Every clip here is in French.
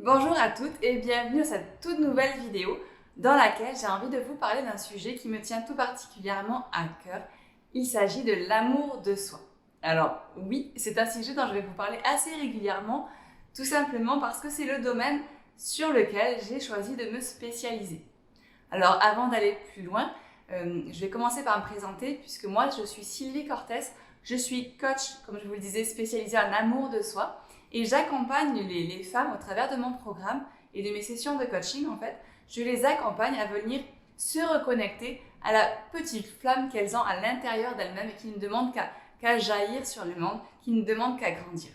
Bonjour à toutes et bienvenue dans cette toute nouvelle vidéo dans laquelle j'ai envie de vous parler d'un sujet qui me tient tout particulièrement à cœur. Il s'agit de l'amour de soi. Alors oui, c'est un sujet dont je vais vous parler assez régulièrement, tout simplement parce que c'est le domaine sur lequel j'ai choisi de me spécialiser. Alors avant d'aller plus loin, je vais commencer par me présenter puisque moi je suis Sylvie Cortès, je suis coach, comme je vous le disais, spécialisée en amour de soi. Et j'accompagne les femmes au travers de mon programme et de mes sessions de coaching, en fait. Je les accompagne à venir se reconnecter à la petite flamme qu'elles ont à l'intérieur d'elles-mêmes et qui ne demandent qu'à jaillir sur le monde, qui ne demandent qu'à grandir.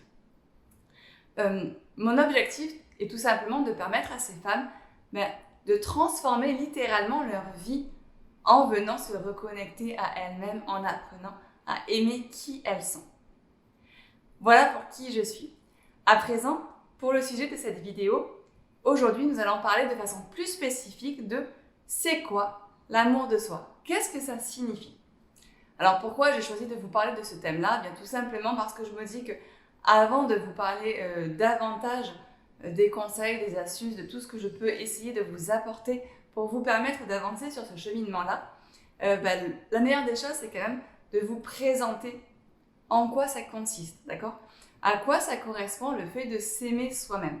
Mon objectif est tout simplement de permettre à ces femmes de transformer littéralement leur vie en venant se reconnecter à elles-mêmes, en apprenant à aimer qui elles sont. Voilà pour qui je suis. À présent, pour le sujet de cette vidéo, aujourd'hui nous allons parler de façon plus spécifique de c'est quoi l'amour de soi? Qu'est-ce que ça signifie? Alors pourquoi j'ai choisi de vous parler de ce thème-là? Bien tout simplement parce que je me dis que avant de vous parler davantage des conseils, des astuces, de tout ce que je peux essayer de vous apporter pour vous permettre d'avancer sur ce cheminement-là, la meilleure des choses c'est quand même de vous présenter en quoi ça consiste, d'accord? À quoi ça correspond le fait de s'aimer soi-même.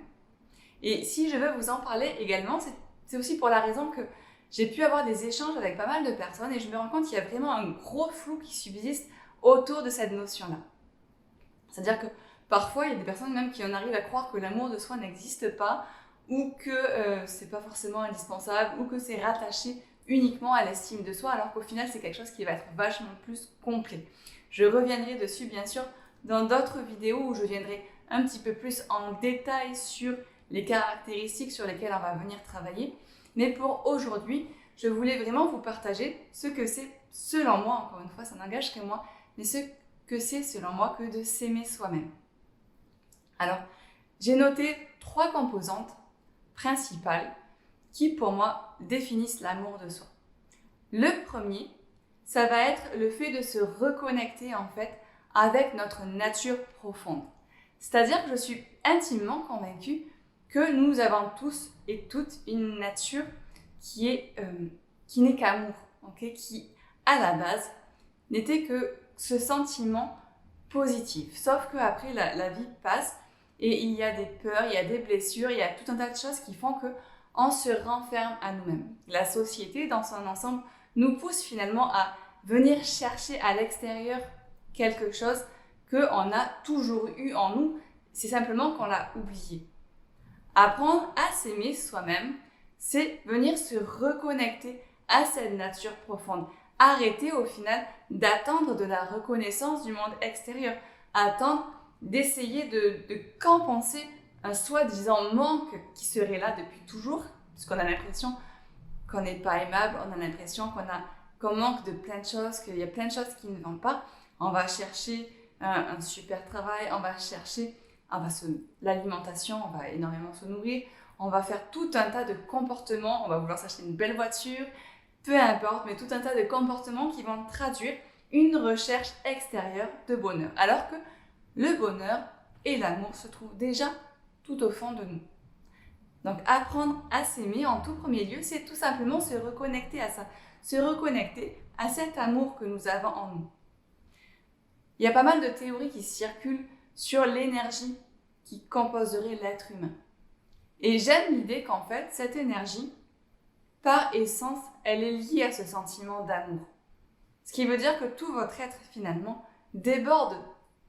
Et si je veux vous en parler également, c'est aussi pour la raison que j'ai pu avoir des échanges avec pas mal de personnes et je me rends compte qu'il y a vraiment un gros flou qui subsiste autour de cette notion-là. C'est-à-dire que parfois, il y a des personnes même qui en arrivent à croire que l'amour de soi n'existe pas ou que c'est pas forcément indispensable ou que c'est rattaché uniquement à l'estime de soi alors qu'au final, c'est quelque chose qui va être vachement plus complet. Je reviendrai dessus, bien sûr, dans d'autres vidéos où je viendrai un petit peu plus en détail sur les caractéristiques sur lesquelles on va venir travailler. Mais pour aujourd'hui, je voulais vraiment vous partager ce que c'est, selon moi, encore une fois, ça n'engage que moi, mais ce que c'est, selon moi, que de s'aimer soi-même. Alors, j'ai noté 3 composantes principales qui, pour moi, définissent l'amour de soi. Le premier, ça va être le fait de se reconnecter, en fait, avec notre nature profonde. C'est-à-dire que je suis intimement convaincue que nous avons tous et toutes une nature qui n'est qu'amour, okay? Qui, à la base, n'était que ce sentiment positif. Sauf qu'après, la vie passe et il y a des peurs, il y a des blessures, il y a tout un tas de choses qui font qu'on se renferme à nous-mêmes. La société, dans son ensemble, nous pousse finalement à venir chercher à l'extérieur quelque chose qu'on a toujours eu en nous, c'est simplement qu'on l'a oublié. Apprendre à s'aimer soi-même, c'est venir se reconnecter à cette nature profonde. Arrêter au final d'attendre de la reconnaissance du monde extérieur. Attendre d'essayer de compenser un soi-disant manque qui serait là depuis toujours, puisqu'on a l'impression qu'on n'est pas aimable, on a l'impression qu'on manque de plein de choses, qu'il y a plein de choses qui ne vont pas. On va chercher un super travail, on va chercher l'alimentation, on va énormément se nourrir, on va faire tout un tas de comportements, on va vouloir s'acheter une belle voiture, peu importe, mais tout un tas de comportements qui vont traduire une recherche extérieure de bonheur. Alors que le bonheur et l'amour se trouvent déjà tout au fond de nous. Donc apprendre à s'aimer en tout premier lieu, c'est tout simplement se reconnecter à ça, se reconnecter à cet amour que nous avons en nous. Il y a pas mal de théories qui circulent sur l'énergie qui composerait l'être humain. Et j'aime l'idée qu'en fait, cette énergie, par essence, elle est liée à ce sentiment d'amour. Ce qui veut dire que tout votre être, finalement, déborde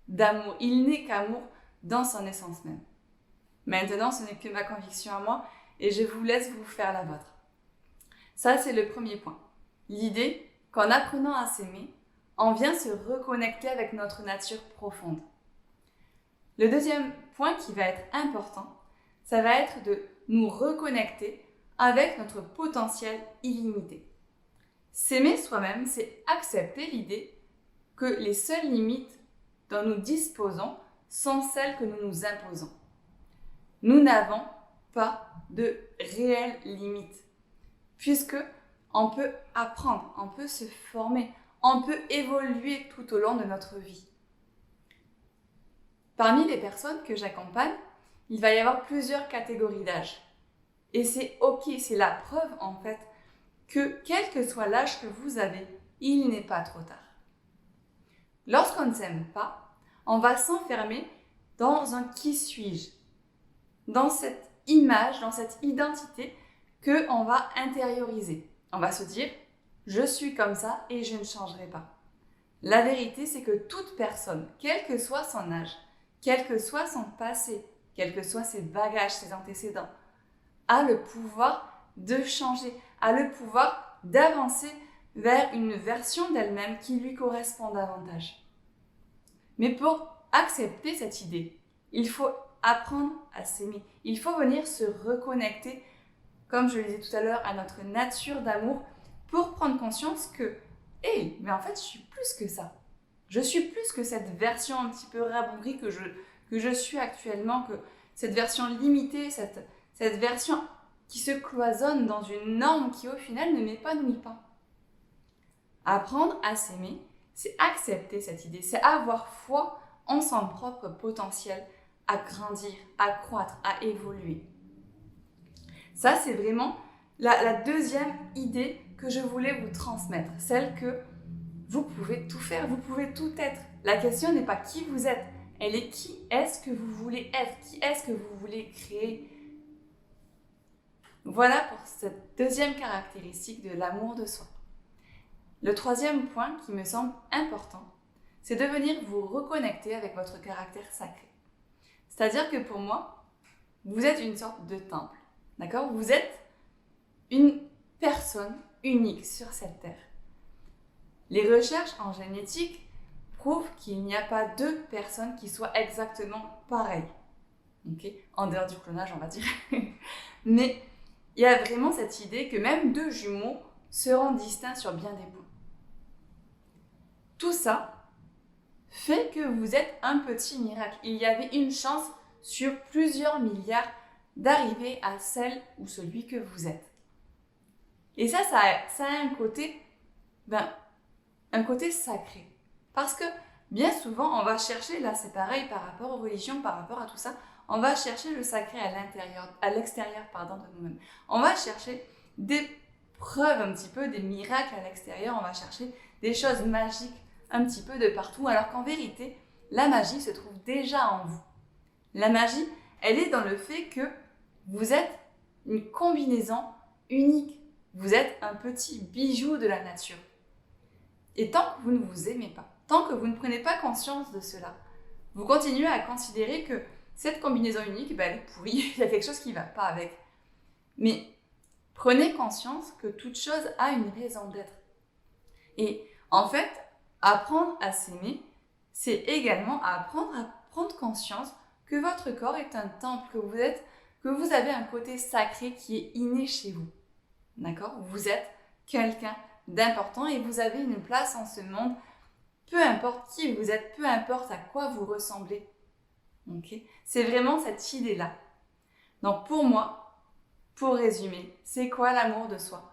d'amour. Il n'est qu'amour dans son essence même. Maintenant, ce n'est que ma conviction à moi et je vous laisse vous faire la vôtre. Ça, c'est le premier point. L'idée qu'en apprenant à s'aimer, on vient se reconnecter avec notre nature profonde. Le deuxième point qui va être important, ça va être de nous reconnecter avec notre potentiel illimité. S'aimer soi-même, c'est accepter l'idée que les seules limites dont nous disposons sont celles que nous nous imposons. Nous n'avons pas de réelles limites, puisque on peut apprendre, on peut se former, on peut évoluer tout au long de notre vie. Parmi les personnes que j'accompagne, il va y avoir plusieurs catégories d'âge. Et c'est ok, c'est la preuve en fait que quel que soit l'âge que vous avez, il n'est pas trop tard. Lorsqu'on ne s'aime pas, on va s'enfermer dans un qui suis-je, dans cette image, dans cette identité qu'on va intérioriser. On va se dire, je suis comme ça et je ne changerai pas. La vérité, c'est que toute personne, quel que soit son âge, quel que soit son passé, quels que soient ses bagages, ses antécédents, a le pouvoir de changer, a le pouvoir d'avancer vers une version d'elle-même qui lui correspond davantage. Mais pour accepter cette idée, il faut apprendre à s'aimer. Il faut venir se reconnecter, comme je le disais tout à l'heure, à notre nature d'amour pour prendre conscience que, hey, mais en fait, je suis plus que ça. Je suis plus que cette version un petit peu rabougrie que je suis actuellement, que cette version limitée, cette version qui se cloisonne dans une norme qui, au final, ne m'épanouit pas. Apprendre à s'aimer, c'est accepter cette idée, c'est avoir foi en son propre potentiel à grandir, à croître, à évoluer. Ça, c'est vraiment la deuxième idée que je voulais vous transmettre, celle que vous pouvez tout faire, vous pouvez tout être. La question n'est pas qui vous êtes, elle est qui est-ce que vous voulez être, qui est-ce que vous voulez créer. Voilà pour cette deuxième caractéristique de l'amour de soi. Le troisième point qui me semble important, c'est de venir vous reconnecter avec votre caractère sacré. C'est-à-dire que pour moi, vous êtes une sorte de temple, d'accord ? Vous êtes une personne unique sur cette terre. Les recherches en génétique prouvent qu'il n'y a pas deux personnes qui soient exactement pareilles. Okay ? En dehors du clonage, on va dire. Mais il y a vraiment cette idée que même deux jumeaux seront distincts sur bien des points. Tout ça fait que vous êtes un petit miracle. Il y avait une chance sur plusieurs milliards d'arriver à celle ou celui que vous êtes. Et ça a un côté, un côté sacré. Parce que bien souvent, on va chercher, là c'est pareil par rapport aux religions, par rapport à tout ça, on va chercher le sacré à l'extérieur de nous-mêmes. On va chercher des preuves un petit peu, des miracles à l'extérieur, on va chercher des choses magiques un petit peu de partout, alors qu'en vérité, la magie se trouve déjà en vous. La magie, elle est dans le fait que vous êtes une combinaison unique. Vous êtes un petit bijou de la nature. Et tant que vous ne vous aimez pas, tant que vous ne prenez pas conscience de cela, vous continuez à considérer que cette combinaison unique, elle est pourrie, il y a quelque chose qui ne va pas avec. Mais prenez conscience que toute chose a une raison d'être. Et en fait, apprendre à s'aimer, c'est également apprendre à prendre conscience que votre corps est un temple, que vous avez un côté sacré qui est inné chez vous. D'accord ? Vous êtes quelqu'un d'important et vous avez une place en ce monde, peu importe qui vous êtes, peu importe à quoi vous ressemblez. Okay ? C'est vraiment cette idée-là. Donc pour moi, pour résumer, c'est quoi l'amour de soi ?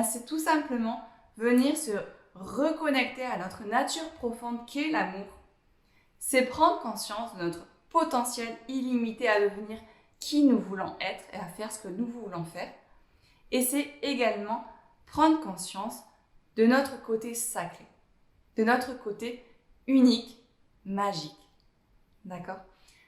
C'est tout simplement venir se reconnecter à notre nature profonde qu'est l'amour. C'est prendre conscience de notre potentiel illimité à devenir qui nous voulons être et à faire ce que nous voulons faire. Et c'est également prendre conscience de notre côté sacré, de notre côté unique, magique. D'accord ?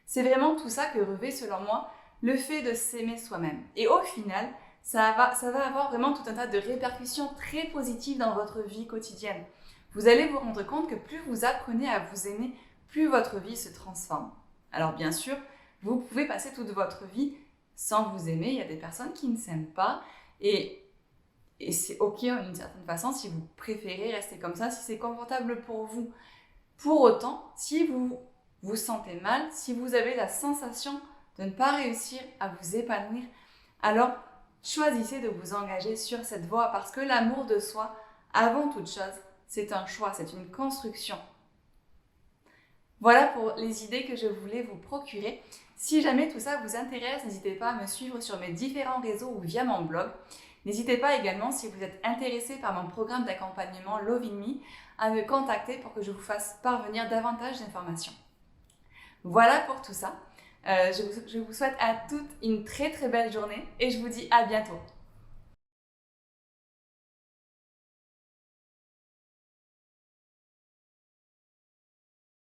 C'est vraiment tout ça que revêt, selon moi, le fait de s'aimer soi-même. Et au final, ça va avoir vraiment tout un tas de répercussions très positives dans votre vie quotidienne. Vous allez vous rendre compte que plus vous apprenez à vous aimer, plus votre vie se transforme. Alors bien sûr, vous pouvez passer toute votre vie sans vous aimer. Il y a des personnes qui ne s'aiment pas et c'est ok d'une certaine façon si vous préférez rester comme ça, si c'est confortable pour vous. Pour autant, si vous vous sentez mal, si vous avez la sensation de ne pas réussir à vous épanouir, alors choisissez de vous engager sur cette voie parce que l'amour de soi, avant toute chose, c'est un choix, c'est une construction. Voilà pour les idées que je voulais vous procurer. Si jamais tout ça vous intéresse, n'hésitez pas à me suivre sur mes différents réseaux ou via mon blog. N'hésitez pas également, si vous êtes intéressé par mon programme d'accompagnement Loving Me, à me contacter pour que je vous fasse parvenir davantage d'informations. Voilà pour tout ça. Je vous souhaite à toutes une très très belle journée et je vous dis à bientôt.